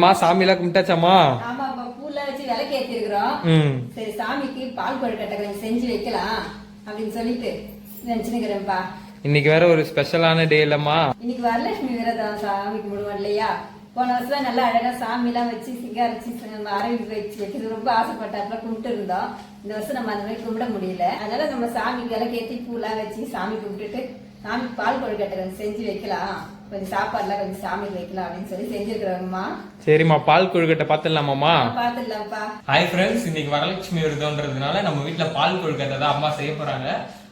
அம்மா சாமி எல்லாம் கும்பிட்டாச்சாமா? ஆமாப்பா, பூலாம் வச்சு விளக்கு ஏத்திருக்கிறோம். சரி சாமிக்கு பால் கொழுக்கட்டை கொஞ்சம் செஞ்சு வைக்கலாம் அப்படின்னு சொல்லிட்டு நினைச்சுக்கிறேன்ப்பா. இன்னைக்கு வேற ஒரு ஸ்பெஷலான டே இல்லம்மா? இன்னைக்கு வரலட்சுமி விரதம் சாமி கும்பிடுவோம் இல்லையா? போன வருஷம் நல்லா அழகா சாமி எல்லாம் வச்சு சிங்காரிச்சு அரவிந்த் வச்சு வைக்கிறது ரொம்ப ஆசைப்பட்டாப்புல கும்பிட்டு இருந்தோம். இந்த வருஷம் நம்ம அந்த மாதிரி கும்பிட முடியல. அதனால நம்ம சாமிக்கு விளக்கு ஏற்றி பூலாம் வச்சு சாமி கும்பிட்டுட்டு சாமி பால் கொழுக்கட்டை கொஞ்சம் செஞ்சு வைக்கலாம், கொஞ்சம் சாப்பாடுலாம் கொஞ்சம் சாமிக்கு வைக்கலாம் அப்படின்னு சொல்லி செஞ்சிருக்கிறோம்மா. சரிம்மா, பால் கொழுக்கட்டை பாத்துடலாமாமா? பாத்துடலாம்ப்பா. ஹாய் ஃப்ரெண்ட்ஸ், இன்னைக்கு வரலட்சுமி விரதம்ன்றதுனால நம்ம வீட்டுல பால் கொழுக்கட்டை தான் அம்மா செய்ய போறாங்க.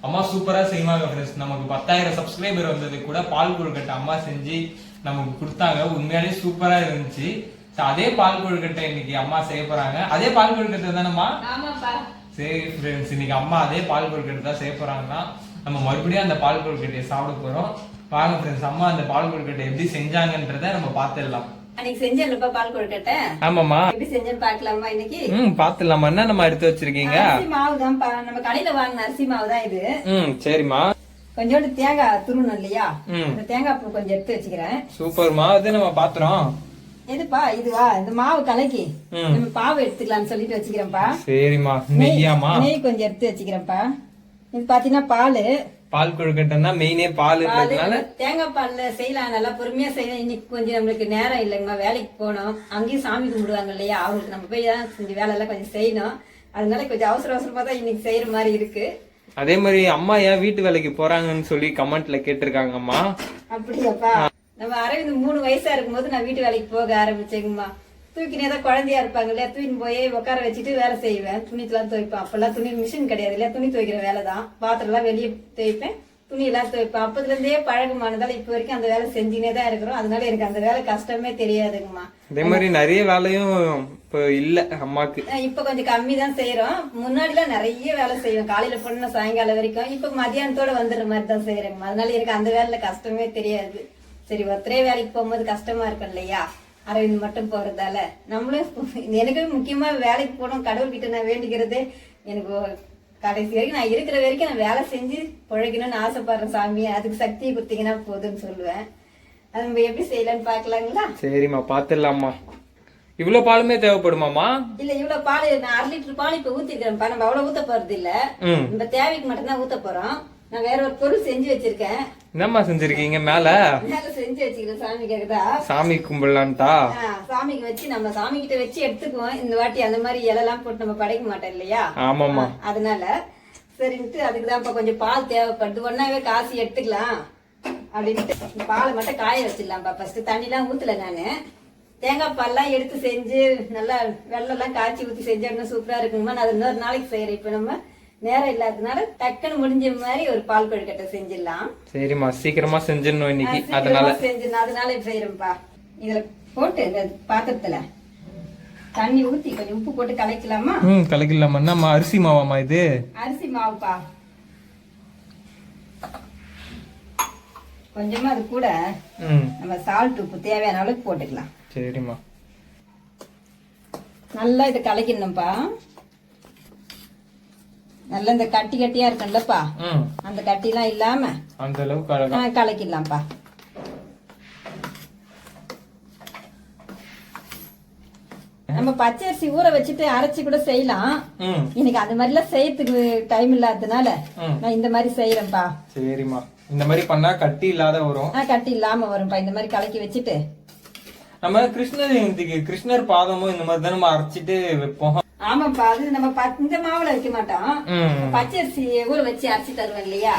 அம்மா சூப்பரா செய்வாங்க ஃப்ரெண்ட்ஸ். நமக்கு 10,000 சப்ஸ்கிரைபர் வந்தது கூட பால் கொழுக்கட்டை அம்மா செஞ்சு நமக்கு கொடுத்தாங்க. உண்மையாலே சூப்பரா இருந்துச்சு. அதே பால் கொழுக்கட்டை இன்னைக்கு அம்மா செய்ய போறாங்க. அதே பால் கொழுக்கட்டை தானம்மா? ஆமாப்பா. சரி ஃப்ரெண்ட்ஸ், இன்னைக்கு அம்மா அதே பால் கொழுக்கட்டை தான் செய்ய போறாங்கன்னா நம்ம மறுபடியும் அந்த பால் கொழுக்கட்டையை சாப்பிட போறோம். வாங்க ஃப்ரெண்ட்ஸ், அம்மா அந்த பால் கொழுக்கட்டை எப்படி செஞ்சாங்கன்றத நம்ம பாத்துடலாம். அன்னைக்கு செஞ்சேன்லப்பா பால் கொழுக்கட்டை. ஆமாமா, எப்படி செஞ்சேன்னு பாக்கலாமா இன்னைக்கு? பாத்துடலாமா. என்ன நம்ம எடுத்து வச்சிருக்கீங்க? அரிசி மாவுதான்ப்பா, நம்ம கடையில வாங்கின அரிசி மாவு தான் இது. சரிம்மா. கொஞ்சோண்டு தேங்காய் துருணும் இல்லையா, இந்த தேங்காய் பூ கொஞ்சம் எடுத்து வச்சுக்கிறேன். சூப்பர்மா. அது நம்ம பாத்துறோம். எதுப்பா இதுவா? இந்த மாவு கலக்கி நம்ம பாவு எடுத்துக்கலாம்னு சொல்லிட்டு வச்சுக்கிறேன்ப்பா. சரிம்மா. நெய்யாமா? நெய் கொஞ்சம் எடுத்து வச்சுக்கிறேன்ப்பா. இது பாத்தீங்கன்னா பால் கொழுக்கட்டைன்னா மெயினே பாலுன்றதுனால தேங்காய் பால்ல செய்யலாம், நல்லா பொறுமையா செய்யலாம். இன்னைக்கு கொஞ்சம் நம்மளுக்கு நேரம் இல்லைங்கம்மா, வேலைக்கு போனோம். அங்கேயும் சாமி கும்பிடுவாங்க இல்லையா, அவங்களுக்கு நம்ம போய் தான் கொஞ்சம் வேலை எல்லாம் கொஞ்சம் செய்யணும். அதனால கொஞ்சம் அவசர அவசரமா தான் இன்னைக்கு செய்யற மாதிரி இருக்கு. அதே மாதிரி அம்மா ஏன் வீட்டு வேலைக்கு போறாங்கன்னு சொல்லி கமெண்ட்ல கேட்டிருக்காங்க அம்மா. அப்படியாப்பா? நம்ம அரவிந்த் 3 வயசா இருக்கும்போது நான் வீட்டு வேலைக்கு போக ஆரம்பிச்சேங்கம்மா. தூக்கினே தான் குழந்தையா இருப்பாங்க இல்லையா, தூக்கின்னு போய் உட்கார வச்சுட்டு வேலை செய்வேன். துணிக்கெல்லாம் துவைப்பேன். அப்பெல்லாம் துணி மிஷின் கிடையாது இல்லையா, துணி துவைக்கிற வேலை தான். பாத்திரம் எல்லாம் வெளியே துவைப்பேன், துணி எல்லாம் துவைப்பேன். அப்பதுல இருந்தே பழக்கமானதால இப்ப வரைக்கும் அந்த வேலை செஞ்சுனே தான் இருக்கிறோம். அதனால எனக்கு அந்த வேலை கஷ்டமே தெரியாதுங்கம்மா. அதே மாதிரி நிறைய வேலையும் இப்ப இல்ல அம்மாக்கு. இப்ப கொஞ்சம் கம்மி தான் செய்யறோம். முன்னாடி எல்லாம் நிறைய வேலை செய்வோம், காலையில பொண்ணு சாயங்காலம் வரைக்கும். இப்ப மதியானத்தோட வந்துடுற மாதிரி தான் செய்யறேங்கம்மா. அதனால எனக்கு அந்த வேலையில கஷ்டமே தெரியாது. சரி, ஒருத்தரே வேலைக்கு போகும்போது கஷ்டமா இருக்கும் இல்லையா, அரவிந்த் மட்டும் போறதால. நம்மளும் எனக்கு முக்கியமா வேலைக்கு போனோம். கடவுள்கிட்ட நான் வேண்டிக்கிறதே எனக்கு கடைசி வரைக்கும் நான் இருக்கிற வரைக்கும் நான் வேலை செஞ்சு பிழைக்கணும்னு ஆசைப்படுறேன். சாமி அதுக்கு சக்தியை கொடுத்தீங்கன்னா போதுன்னு சொல்லுவேன். அது நம்ம எப்படி செய்யலான்னு பாக்கலாங்களா? சரிம்மா, பாத்துடலாமா. இவ்வளவு பாலுமே தேவைப்படுமாமா? இல்ல, இவ்வளவு பால் நான் 1/2 லிட்டர் பால் இப்ப ஊத்திருக்கிறேன்ப்பா. நம்ம அவ்வளவு ஊத்த போறது இல்ல, நம்ம தேவைக்கு மட்டும் தான் ஊத்த போறோம். நான் வேற ஒரு பொருள் செஞ்சு வச்சிருக்கேன். என்னம்மா செஞ்சிருக்கீங்க? மேல செஞ்சு வச்சுக்கிறேன் சாமி கேக்குதா, சாமி கும்பிடலான்ட்டா. சாமிக்கு வச்சு நம்ம சாமி கிட்ட வச்சு எடுத்துக்குவோம். இந்த வாட்டி அந்த மாதிரி இலெல்லாம் போட்டு நம்ம படைக்க மாட்டோம் இல்லையா. ஆமாமா. அதனால சரின்ட்டு அதுக்குதான் கொஞ்சம் பால் தேவைப்படுது. ஒன்னாவே காசி எடுத்துக்கலாம் அப்படின்ட்டு பாலை மட்டும் காய வச்சிடலாம்ப்பா. ஃபர்ஸ்ட் தண்ணி எல்லாம் ஊத்துல நானு தேங்காய் பால்லாம் எடுத்து செஞ்சு நல்லா வெள்ளம் எல்லாம் காய்ச்சி ஊத்தி செஞ்சோம்னா சூப்பரா இருக்குங்கம்மா. நான் அது இன்னொரு நாளைக்கு செய்யறேன். இப்ப நம்ம நேரம் இல்லாததுனால டக்குன்னு முடிஞ்ச மாதிரி ஒரு பால் கொழுக்கட்டை செஞ்சிடலாம். சரிம்மா, சீக்கிரமா செஞ்சிடணும் இன்னைக்கு. அதனால செய்யறேன்ப்பா. இதுல போட்டு இந்த பாத்திரத்துல தண்ணி ஊத்தி கொஞ்சம் உப்பு போட்டு கலக்கலாமா? கலக்கலாமா. என்னம்மா அரிசி மாவாமா இது? அரிசி மாவுப்பா. கொஞ்சமா அது கூட நம்ம சால்ட் உப்பு தேவையான அளவுக்கு போட்டுக்கலாம். சரிம்மா. நல்லா இதை கலக்கணும்ப்பா. நல்லா இந்த கட்டி கட்டியா இருக்குல்லப்பா, அந்த கட்டி எல்லாம் இல்லாம அந்த அளவுக்கு கலக்கிடலாம்ப்பா. நம்ம பச்சரிசி ஊற வச்சுட்டு அரைச்சி கூட செய்யலாம். இன்னைக்கு அந்த மாதிரி எல்லாம் செய்யறதுக்கு டைம் இல்லாததுனால நான் இந்த மாதிரி செய்யறேன்ப்பா. சரிம்மா, இந்த மாதிரி பண்ணா கட்டி இல்லாத வரும். கட்டி இல்லாம வரும்பா. இந்த மாதிரி கலக்கி வச்சுட்டு நம்ம கிருஷ்ணர் ஜெயந்திக்கு கிருஷ்ணர் பாதமும் இந்த மாதிரி தான் நம்ம அரைச்சிட்டு வைப்போம். ஆமாப்பா, அது நம்ம இந்த மாவுல வைக்க மாட்டோம். பச்சரிசி ஊற வச்சு அரைச்சி தருவேன் இல்லையா,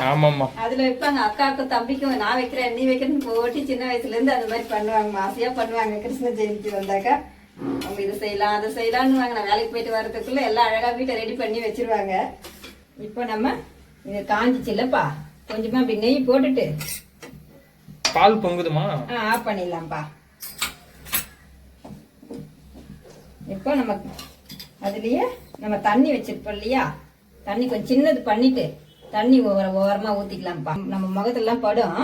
அதுல வைப்பாங்க. அக்காவுக்கும் தம்பிக்கும் நான் வைக்கிறேன் நீ வைக்கிறேன்னு போட்டி சின்ன வயசுல இருந்து அந்த மாதிரி பண்ணுவாங்க. ஆசையா பண்ணுவாங்க. கிருஷ்ண ஜெயந்தி வந்தாக்கா அவங்க இது செய்யலாம் அதை செய்யலாம்னு வாங்க. நான் வேலைக்கு போயிட்டு வர்றதுக்குள்ள எல்லாம் அழகா வீட்டை ரெடி பண்ணி வச்சிருவாங்க. இப்போ நம்ம இது காஞ்சிச்சு இல்லப்பா, கொஞ்சமா அப்படி நெய் போட்டுட்டு பால் பொங்குதுமா ஆஃப் பண்ணிடலாம்ப்பா. இப்போ நம்ம அதுலயே நம்ம தண்ணி வச்சிருப்போம் இல்லையா, தண்ணி கொஞ்சம் சின்னது பண்ணிட்டு தண்ணி ஓரமா ஊத்திக்கலாம்ப்பா. நம்ம முகத்துல எல்லாம் படும்.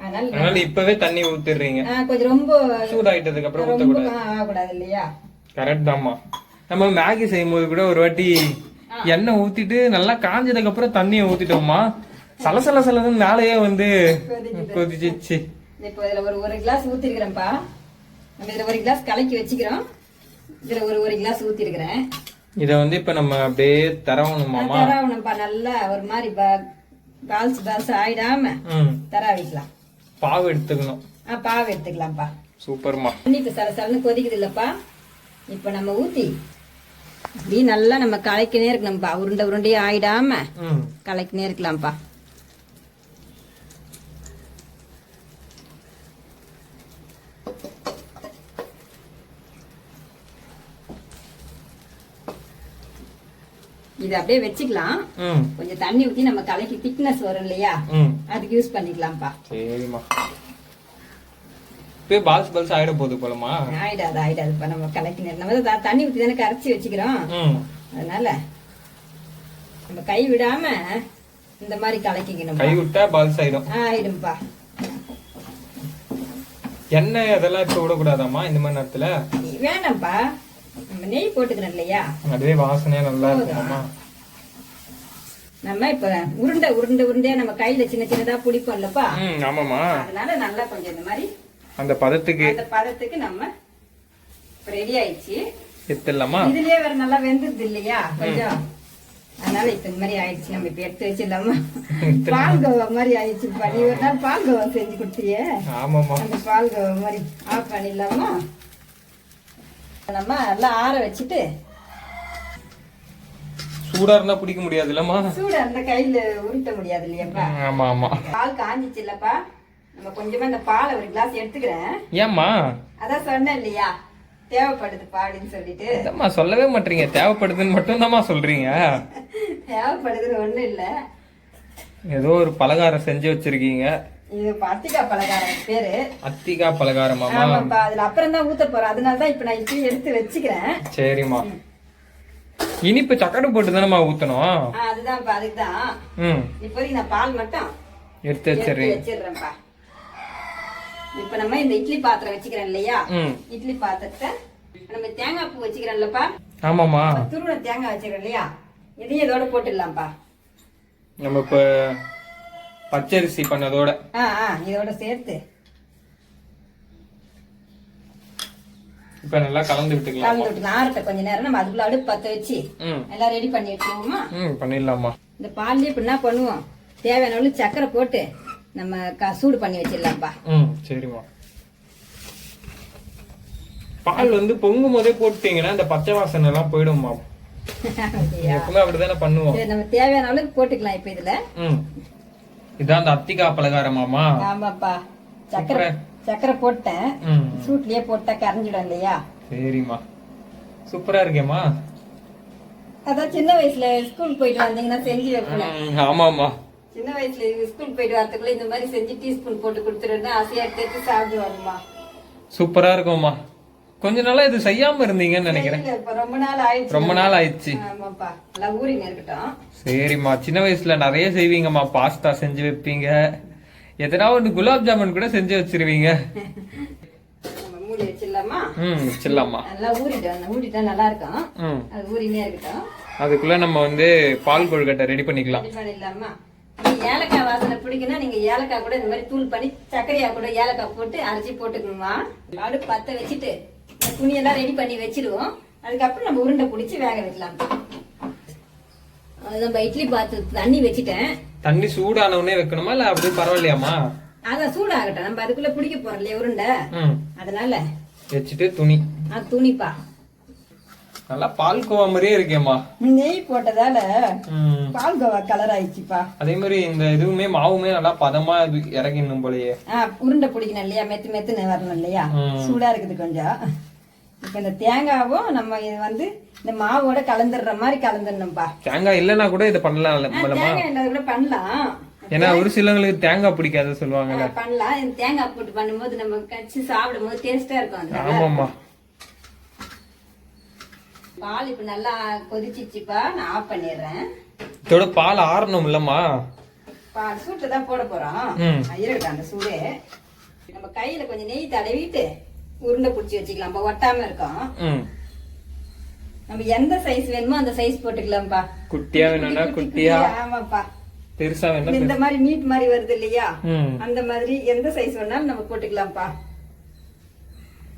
அதனால இப்பவே தண்ணி ஊத்திடுறீங்க. கொஞ்சம் ரொம்ப சூடாயிட்டதுக்கு அப்புறம் ஆகக்கூடாது இல்லையா. கரெக்ட் தான்மா. நம்ம மேகி செய்யும் போது கூட ஒரு வாட்டி எண்ணெய் ஊத்திட்டு நல்லா காஞ்சதுக்கு அப்புறம் தண்ணியை ஊத்திட்டோம்மா, சலசலசலன்னு மேலேயே வந்து கொதிச்சிச்சு. இப்போ இதுல ஒரு கிளாஸ் ஊத்திருக்கிறேன்ப்பா. நம்ம இதுல 1 கிளாஸ் கலக்கி வச்சுக்கிறோம். இதுல ஒரு கிளாஸ் ஊத்தி இருக்கிறேன். இத வந்து இப்ப நம்ம அப்படியே தரவணுமாமா? தரவணும்பா, நல்லா ஒரு மாதிரி பால்ஸ் ஆயிடாம தராவிக்கலாம். பாவு எடுத்துக்கணும். பாவு எடுத்துக்கலாம்ப்பா. சூப்பர்மா. இப்ப சலசலன்னு கொதிக்குது இல்லப்பா, இப்ப நம்ம ஊத்தி இப்படி நல்லா நம்ம கலக்கினே இருக்கணும்ப்பா. உருண்டையே ஆயிடாம கலக்கினே இருக்கலாம்ப்பா. இது அப்படியே வச்சுக்கலாம். கொஞ்சம் தண்ணி ஊத்தி நம்ம கலக்கி திக்னஸ் வரும் இல்லையா, அதுக்கு யூஸ் பண்ணிக்கலாம்ப்பா. சரிம்மா. இப்ப பால்ஸ் ஆயிட போகுது போலமா? ஆயிடாதுப்பா. நம்ம கலக்கி நம்ம தண்ணி ஊத்தி தானே கரைச்சி வச்சுக்கிறோம். அதனால நம்ம கை விடாம இந்த மாதிரி கலக்கிக்கணும். கை விட்டா பால்ஸ் ஆயிடும்பா. எண்ணெய் அதெல்லாம் இப்ப விடக்கூடாதாமா இந்த மாதிரி நேரத்துல? வேணாம்ப்பா, நம்ம நெய் போட்டுக்கிறோம் இல்லையா, அதுவே வாசனையா நல்லா இருக்குமா? நம்ம இப்ப உருண்டையா நம்ம கையில சின்னதா பிடிப்போம்லப்பா. ஆமாமா. அதனால நல்லா கொஞ்சம் இந்த மாதிரி அந்த பதத்துக்கு நம்ம ரெடி ஆயிடுச்சு. எடுத்துடலாமா? இதுலயே வேற நல்லா வெந்தது இல்லையா கொஞ்சம், அதனால இப்ப இந்த மாதிரி ஆயிடுச்சு. நம்ம இப்ப எடுத்து வச்சிடலாமா? பால்கோவா மாதிரி ஆயிடுச்சு. நீ ஒரு நாள் பால்கோவா செஞ்சு கொடுத்தியே, அந்த பால்கோவா மாதிரி ஆஃப் பண்ணிடலாமா? நம்ம நல்லா ஆற வச்சுட்டு, சூடா இருந்தா பிடிக்க முடியாது இல்லம்மா? சூடா இருந்தா கையில உருட்ட முடியாது இல்லையாப்பா? ஆமா. பால் காஞ்சிச்சு இல்லப்பா, நம்ம கொஞ்சமா இந்த பாலை 1 கிளாஸ் எடுத்துக்கிறேன். ஏம்மா? அதான் சொன்னேன் இல்லையா, தேவைப்படுதுப்பா அப்படின்னு சொல்லிட்டு. அம்மா சொல்லவே மாட்டீங்க, தேவைப்படுதுன்னு மட்டும் தான்மா சொல்றீங்க. தேவைப்படுதுன்னு ஒண்ணும் இல்ல, ஏதோ ஒரு பலகாரம் செஞ்சு வச்சிருக்கீங்க. இது அத்திகா பலகாரம் பேரு. அத்திகா பலகாரமா? ஆமாப்பா, அதுல அப்புறம் தான் ஊத்த போறோம். அதனாலதான் இப்ப நான் இப்படி எடுத்து வச்சுக்கிறேன். சரிம்மா. இனிப்பு சக்கரை போட்டு தானம்மா ஊத்தணும்? அதுதான்ப்பா, அதுக்குதான் இப்போதைக்கு நான் பால் மட்டும் எடுத்து வச்சிடுறேன்ப்பா. இப்ப நம்ம இந்த இட்லி பாத்திரம் வச்சுக்கிறேன் இல்லையா, இட்லி பாத்திரத்தை நம்ம தேங்காய் பூ வச்சுக்கிறோம்லப்பா. ஆமாமா. துருவ தேங்காய் வச்சுக்கிறோம் இல்லையா, இதையும் இதோட போட்டுடலாம்ப்பா. நம்ம இப்ப பச்சரிசி பண்ணதோட இதோட சேர்த்து இப்ப நல்லா கலந்து விட்டுக்கலாம். ஆறட்ட கொஞ்ச நேரம் நம்ம அதுக்குள்ள அடுப்பு பத்த வச்சு எல்லாம் ரெடி பண்ணி வச்சுக்கோமா? பண்ணிடலாமா? இந்த பால்ல இப்ப என்ன பண்ணுவோம், தேவையான அளவு சக்கரை போட்டு நம்ம சூடு பண்ணி வச்சிடலாம்ப்பா. சரிம்மா. பால் வந்து பொங்கும் போதே போட்டீங்கன்னா இந்த பச்சை வாசனை எல்லாம் போயிடும்மா. எப்பவுமே அப்படிதானே பண்ணுவோம். நம்ம தேவையான அளவுக்கு போட்டுக்கலாம். இப்ப இதுல இதான் அந்த அத்திகா பலகாரமாமா? ஆமாப்பா. சக்கரை போட்டேன், சூட்லயே போட்டா கரைஞ்சிடும் இல்லையா? சரிம்மா, சூப்பரா இருக்கேம்மா. அதான் சின்ன வயசுல ஸ்கூல் போயிட்டு வந்தீங்கன்னா செஞ்சு வைப்பேன். ஆமாமா. சின்ன வயசுல ஸ்கூல் போயிட்டு வரதுக்குள்ள இந்த மாதிரி செஞ்சு டீஸ்பூன் போட்டு கொடுத்துருந்தா ஆசையா எடுத்து சாப்பிடுவாருமா. சூப்பரா இருக்கும்மா. கொஞ்ச நாளா இது செய்யாம இருந்தீங்கன்னு நினைக்கிறேன். ரொம்ப நாள் ஆயிடுச்சு. ஆமாப்பா, நல்லா ஊறிங்க இருக்கட்டும். சரிம்மா. சின்ன வயசுல நிறைய செய்வீங்கம்மா. பாஸ்தா செஞ்சு வைப்பீங்க, எதனா ஒண்ணு குலாப் ஜாமுன் கூட செஞ்சு வச்சிருவீங்க. மூடி வச்சிடலாமா? வச்சிடலாமா. நல்லா ஊறிட்டா நல்லா இருக்கும். அது ஊறினே இருக்கட்டும். அதுக்குள்ள நம்ம வந்து பால் கொழுக்கட்டை ரெடி பண்ணிக்கலாம். பண்ணிடலாமா? ஏலக்காய் வாசனை பிடிக்குன்னா நீங்க ஏலக்காய் கூட இந்த மாதிரி தூள் பண்ணி சர்க்கரையா கூட ஏலக்காய் போட்டு அரைச்சி போட்டுக்கணுமா? அடுப்பு பத்த வச்சுட்டு துணியெல்லாம் ரெடி பண்ணி வச்சிருவோம். அதுக்கப்புறம் நம்ம உருண்டை பிடிச்சி வேக வைக்கலாம். நம்ம இட்லி பாத்திரத்து தண்ணி வச்சுட்டேன். தண்ணி சூடான உடனே வைக்கணுமா இல்ல அப்படியே பரவாயில்லையாமா? அதான் சூடாகட்டும், நம்ம அதுக்குள்ள பிடிக்க போறோம் இல்லையா உருண்டை, அதனால வச்சுட்டு துணிப்பா. நல்லா பால்கோவா மாதிரியே இருக்கேம்மா. நெய் போட்டதால பால்கோவா கலர் ஆயிடுச்சுப்பா. அதே மாதிரி இந்த இதுவுமே மாவுமே நல்லா பதமா இறங்கிடணும் போலயே. உருண்டை பிடிக்கணும் இல்லையா, மெத்துன்னு வரணும் இல்லையா, சூடா இருக்குது கொஞ்சம். இப்ப இந்த தேங்காவும் நம்ம இது வந்து இந்த மாவோட கலந்துடுற மாதிரி கலந்துடணும்பா. தேங்காய் இல்லன்னா கூட இதை பண்ணலாம். தேங்காய் இல்லாத கூட பண்ணலாம். ஏன்னா ஒரு சிலவங்களுக்கு தேங்காய் பிடிக்காது சொல்லுவாங்கல்ல. பண்ணலாம். தேங்காய் போட்டு பண்ணும்போது நம்ம கச்சி சாப்பிடும் போது டேஸ்டா இருக்கும். ஆமாமா. பால் இப்ப நல்லா கொதிச்சிச்சுப்பா, நான் ஆஃப் பண்ணிடுறேன். இதோட பால் ஆறணும் இல்லம்மா? பால் சூட்டை தான் போட போறோம். இருக்கட்டும் அந்த சூடு. நம்ம கையில கொஞ்சம் நெய் தடவிட்டு உருண்டை பிடிச்சி வச்சுக்கலாம், ஒட்டாம இருக்கும். நம்ம எந்த சைஸ் வேணுமோ அந்த சைஸ் போட்டுக்கலாம்ப்பா. குட்டியா வேணும்னா குட்டியா, ஆமாப்பா. பெருசா வேணும் இந்த மாதிரி மீட் மாதிரி வருது இல்லையா, அந்த மாதிரி எந்த சைஸ் வேணாலும் நம்ம போட்டுக்கலாம்ப்பா.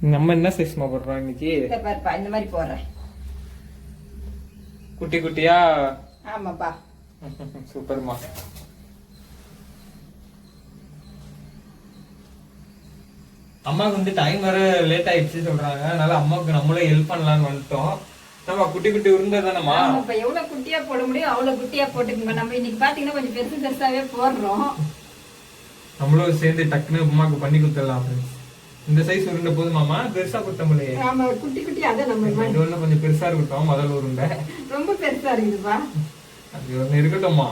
நம்ம என்ன சைஸ்மா போடுறோம் இன்னைக்கு? இத பாருப்பா, இந்த மாதிரி போடுறேன். குட்டி குட்டியா? ஆமாப்பா. சூப்பர்மா. அம்மாவுக்கு வந்து டைம் வர லேட் ஆயிடுச்சு சொல்றாங்க, அதனால அம்மாவுக்கு நம்மளே ஹெல்ப் பண்ணலாம்னு வந்துட்டோம். நம்ம குட்டி குட்டி உருண்டை தானம்மா? இப்ப எவ்வளவு குட்டியா போட முடியும் அவ்வளவு குட்டியா போட்டுக்கோங்க. நம்ம இன்னைக்கு பாத்தீங்கன்னா கொஞ்சம் பெருசு பெருசாவே போடுறோம். நம்மளும் சேர்ந்து டக்குன்னு அம்மாவுக்கு பண்ணி கொடுத்துடலாம் ஃப்ரெண்ட்ஸ். இந்த சைஸ் உருண்டை போதுமாமா? பெருசா கொடுத்தோம்லையே. ஆமா, குட்டி குட்டியா அதான் நம்ம இது ஒண்ணு கொஞ்சம் பெருசா இருக்கட்டும். முதல் உருண்டை ரொம்ப பெருசா இருக்குதுப்பா. அது ஒண்ணு இருக்கட்டும்மா.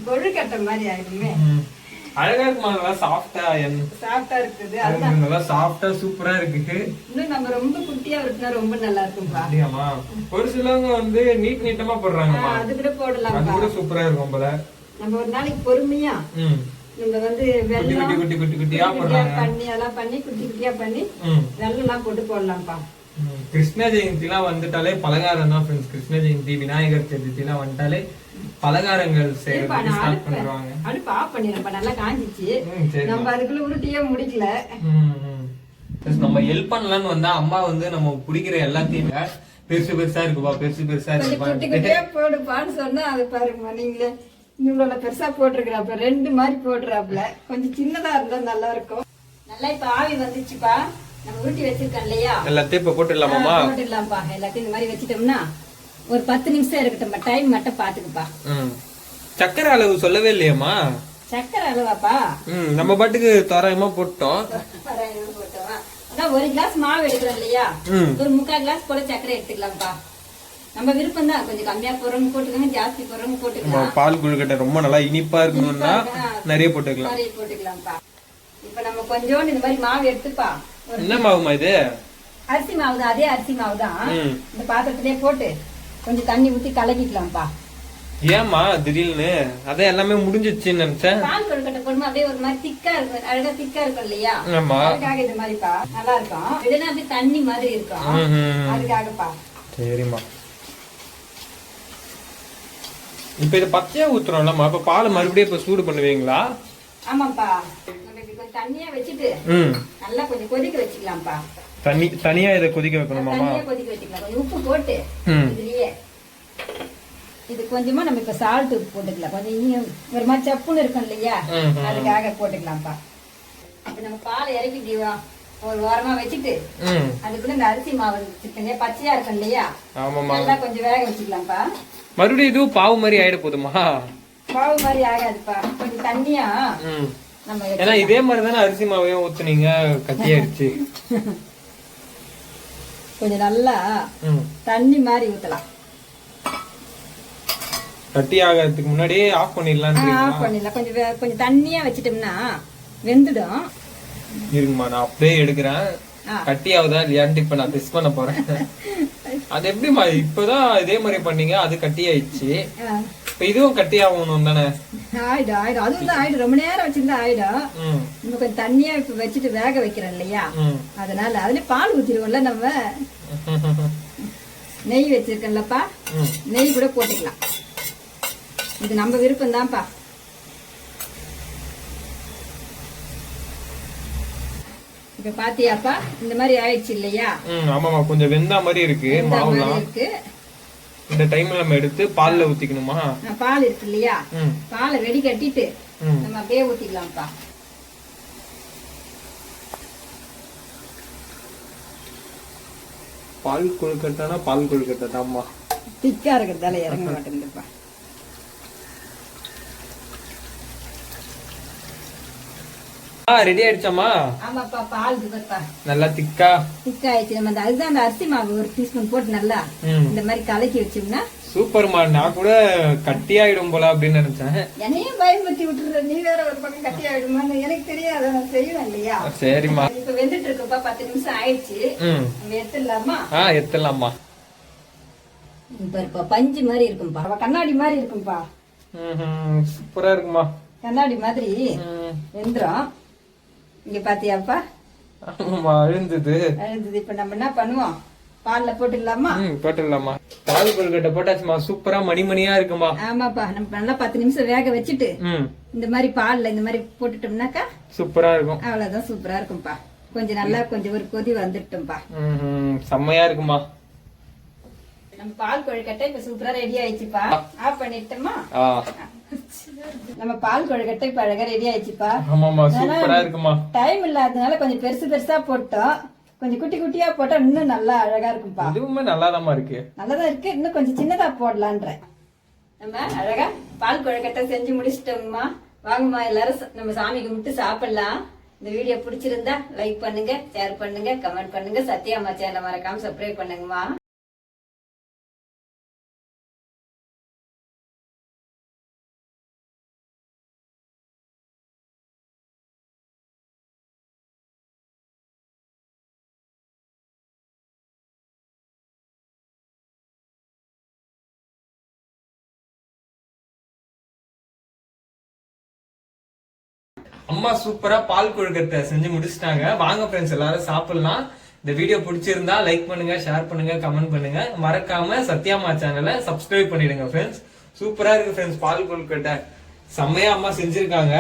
கொழுக்கட்டை மாதிரி ஆயிடுமே. அழகா இருக்குமா? நல்லா சாஃப்டா சாஃப்டா இருக்குது. நல்லா சாஃப்டா சூப்பரா இருக்கு. இன்னும் நம்ம ரொம்ப குட்டியா இருக்குன்னா ரொம்ப நல்லா இருக்கும்பா. அப்படியாமா? ஒரு சிலவங்க வந்து நீட்டமா போடுறாங்கம்மா. அது கூட போடலாம். அது கூட சூப்பரா இருக்கும் போல. நம்ம ஒரு நாளைக்கு பொறுமையா நம்ம வந்து வெள்ளம் குட்டி குட்டி குட்டியா போடுறாங்க. பண்ணி அதெல்லாம் பண்ணி குட்டி குட்டியா பண்ணி வெள்ளம் எல்லாம் போட்டு போடலாம்ப்பா. கிருஷ்ண ஜெயந்தி எல்லாம் வந்துட்டாலே பலகாரம் தான் ஃப்ரெண்ட்ஸ். கிருஷ்ண ஜெயந்தி, விநாயகர் சதுர்த்தி எல்லாம் வந்துட்டாலே பலகாரங்கள் செய்யறது ஸ்டார்ட் பண்றாங்க. அடுப்பு ஆஃப் பண்ணிடுறப்பா, நல்லா காஞ்சிச்சு. நம்ம அதுக்குள்ள உருட்டியே முடிக்கல. நம்ம ஹெல்ப் பண்ணலாம்னு வந்தா அம்மா வந்து நம்ம பிடிக்கிற எல்லாத்தையுமே பெருசு பெருசா இருக்குப்பா, பெருசு பெருசா இருக்குப்பா, குட்டி குட்டியா போடுப்பான்னு சொன்னா அது பாருங்கம்மா, நீங்களே இவ்வளவு பெருசா போட்டிருக்கிறாப்ல, 2 மாதிரி போடுறாப்ல. கொஞ்சம் சின்னதா இருந்தா நல்லா இருக்கும். நல்லா இப்ப ஆவி வந்துச்சுப்பா. நம்ம உருட்டி வச்சிருக்கோம் இல்லையா, எல்லாத்தையும் இப்ப போட்டுடலாமாமா? போட்டுடலாம்ப்பா. எல்லாத்தையும் இந்த மாதிரி வச்சுட்டோம்னா ஒரு 10 நிமிஷம் இருக்கட்டும். டைம் மட்டும் பாத்துக்குப்பா. சக்கரை அளவு சொல்லவே இல்லையாமா? சக்கரை அளவாப்பா நம்ம பாட்டுக்கு தோராயமா போட்டோம். அதான் 1 கிளாஸ் மாவு எடுக்கிறோம் இல்லையா, ஒரு 3/4 கிளாஸ் போல சக்கரை எடுத்துக்கலாம்ப்பா. நம்ம விருப்பம் தான். கொஞ்சம் கம்மியா போறவங்க போட்டுக்கோங்க, ஜாஸ்தி போறவங்க போட்டுக்கலாம். பால் கொழுக்கட்டை ரொம்ப நல்லா இனிப்பா இருக்கணும்னா நிறைய போட்டுக்கலாம். நிறைய போட்டுக்கலாம்ப்பா. இப்ப நம்ம கொஞ்சோண்டு இந்த மாதிரி மாவு எடுத்துப்பா. என்ன மாவுமா இது? அரிசி மாவு தான். அதே அரிசி மாவு தான். இந்த பாத்திரத்திலே போட்டு கொஞ்சம் தண்ணி ஊத்தி கலக்கிக்கலாம்ப்பா. ஏமா திடீர்னு? அதான் எல்லாமே முடிஞ்சிச்சுன்னு நினைச்சேன். பால் கொழுக்கட்டை போடுமா அப்படியே ஒரு மாதிரி திக்கா இருக்கும், அழகா திக்கா இருக்கும் இல்லையா, அதுக்காக இந்த மாதிரிப்பா நல்லா இருக்கும். இதுனா அப்படியே தண்ணி மாதிரி இருக்கும், அதுக்காகப்பா. சரிம்மா. இப்ப இது பச்சையா ஊத்துறோம்லம்மா, அப்ப பால் மறுபடியும் இப்ப சூடு பண்ணுவீங்களா? ஆமாப்பா. நம்ம இப்படி கொஞ்சம் தண்ணியா வச்சுட்டு நல்லா கொஞ்சம் கொதிக்க வச்சுக்கலாம்ப்பா. தனியா இதை கொதிக்க வைக்கணுமா? தனியா கொதிக்க வச்சுக்கலாம். கொஞ்சம் உப்பு போட்டு இதுலயே இது கொஞ்சமா நம்ம இப்ப சால்ட் உப்பு போட்டுக்கலாம். கொஞ்சம் ஒரு மாதிரி சப்புன்னு இருக்கும் இல்லையா, அதுக்காக போட்டுக்கலாம்ப்பா. இப்ப நம்ம பால் இறக்கி ஒரு ஓரமா வச்சுட்டு அதுக்குள்ள இந்த அரிசி மாவு வச்சிருக்கேன் பச்சையா இருக்கும் இல்லையா, நல்லா கொஞ்சம் வேக வச்சுக்கலாம்ப்பா. மறுபடியும் இதுவும் பாவு மாதிரி ஆயிட போதுமா? பாவு மாதிரி ஆகாதுப்பா, கொஞ்சம் தண்ணியா நம்ம. ஏன்னா இதே மாதிரி தானே அரிசி மாவையும் ஊத்துனீங்க, கட்டியாயிடுச்சு. கொஞ்சம் நல்லா தண்ணி மாதிரி ஊத்தலாம். கட்டி ஆகிறதுக்கு முன்னாடியே ஆஃப் பண்ணிடலாம். ஆஃப் பண்ணிடலாம். கொஞ்சம் தண்ணியா வச்சிட்டோம்னா வெந்துடும். இருங்கம்மா, நான் அப்படியே எடுக்கிறேன். கட்டி ஆகுதா இல்லையான்ட்டு இப்ப நான் டெஸ்ட் பண்ண போறேன். அது எப்படிமா இப்பதான் இதே மாதிரி பண்ணீங்க, அது கட்டி ஆயிடுச்சு. இப்ப இதுவும் கட்டி ஆகணும் தானே? ஆயிடும் ஆயிடும், அதுவும் தான் ஆயிடும். ரொம்ப நேரம் வச்சிருந்தா ஆயிடும். நம்ம கொஞ்சம் தண்ணியா இப்ப வச்சுட்டு வேக வைக்கிறோம் இல்லையா, அதனால அதுல பால் ஊத்திடுவோம்ல. நம்ம நெய் வச்சிருக்கோம்லப்பா, நெய் கூட போட்டுக்கலாம். இது நம்ம விருப்பம் தான்ப்பா. இப்ப பாத்தியாப்பா இந்த மாதிரி ஆயிடுச்சு இல்லையா? ஆமாமா, கொஞ்சம் வெந்தா மாதிரி இருக்கு மாவுலாம் இருக்கு. இந்த டைம்ல நம்ம எடுத்து பால்ல ஊத்திக்கணுமா? பால் இருக்கு இல்லையா, பாலை வெடி கட்டிட்டு நம்ம அப்படியே ஊத்திக்கலாம்ப்பா. பால் கொழுக்கட்டானா பால் கொழுக்கட்டை தான்மா. திக்கா இருக்கிறதால இறங்க மாட்டேங்குதுப்பா. ரெடி ஆயிடுச்சாமா? ஆமாப்பா, பால் இதுப்பா நல்லா திக்கா ஆயிடுச்சு. நம்ம அதுதான் அந்த அரிசி மாவு ஒரு டீஸ்பூன் போட்டு நல்லா இந்த மாதிரி கலக்கி வச்சோம்னா சூப்பர்மா. நான் கூட கட்டி ஆயிடும் போல அப்படின்னு நினைச்சேன். என்னையும் பயன்படுத்தி விட்டுற, நீ வேற ஒரு பக்கம் கட்டி ஆயிடுமான்னு எனக்கு தெரியாது, நான் செய்வேன் இல்லையா. சரிம்மா, இப்ப வெந்துட்டு இருக்குப்பா. 10 நிமிஷம் ஆயிடுச்சு. நம்ம எடுத்துடலாமா? எடுத்துடலாமா. இப்ப பஞ்சு மாதிரி இருக்கும்பா, கண்ணாடி மாதிரி இருக்கும்பா. சூப்பரா இருக்குமா, கண்ணாடி மாதிரி வெந்துரும். இங்க பாத்தியாப்பா? அழுந்தது. இப்ப நம்ம என்ன பண்ணுவோம், பால்ல போட்டுடலாமா? போட்டுடலாமா. பால் கொழுக்கட்டை போட்டாச்சுமா, சூப்பரா மணிமணியா இருக்குமா. ஆமாப்பா, நம்ம நல்லா 10 நிமிஷம் வேக வச்சுட்டு இந்த மாதிரி பால்ல இந்த மாதிரி போட்டுட்டோம்னாக்கா சூப்பரா இருக்கும். அவ்வளவுதான், சூப்பரா இருக்கும்பா. கொஞ்சம் நல்லா கொஞ்சம் ஒரு கொதி வந்துட்டோம்பா. செம்மையா இருக்குமா. நம்ம பால் கொழுக்கட்டை இப்ப சூப்பரா ரெடி ஆயிடுச்சுப்பா. ஆஃப் பண்ணிட்டோமா? நம்ம பால் கொழுக்கட்டை இப்ப அழகா ரெடி ஆயிடுச்சுப்பா. ஆமாமா சூப்பரா இருக்குமா. டைம் இல்லாதனால கொஞ்சம் பெருசு பெருசா போட்டோம். கொஞ்சம் குட்டி குட்டியா போட்டா இன்னும் நல்லா அழகா இருக்கும்பா. இதுவுமே நல்லாதாம்மா இருக்கு. நல்லாதான் இருக்கு. இன்னும் கொஞ்சம் சின்னதா போடலான்ற. நம்ம அழகா பால் கொழுக்கட்டை செஞ்சு முடிச்சிட்டோம்மா. வாங்கம்மா எல்லாரும் நம்ம சாமி கும்பிட்டு சாப்பிடலாம். இந்த வீடியோ பிடிச்சிருந்தா லைக் பண்ணுங்க, ஷேர் பண்ணுங்க, கமெண்ட் பண்ணுங்க. சத்யாம்மா சேனலை மறக்காம சப்ஸ்கிரைப் பண்ணுங்கம்மா. அம்மா சூப்பரா பால் கொழுக்கட்டை செஞ்சு முடிச்சிட்டாங்க. வாங்க ஃப்ரெண்ட்ஸ் எல்லாரும் சாப்பிடலாம். இந்த வீடியோ பிடிச்சிருந்தா லைக் பண்ணுங்க, ஷேர் பண்ணுங்க, கமெண்ட் பண்ணுங்க. மறக்காம சத்யாம்மா சேனலை சப்ஸ்கிரைப் பண்ணிடுங்க ஃப்ரெண்ட்ஸ். சூப்பரா இருக்கு ஃப்ரெண்ட்ஸ் பால் கொழுக்கட்டை. செம்மையா அம்மா செஞ்சிருக்காங்க.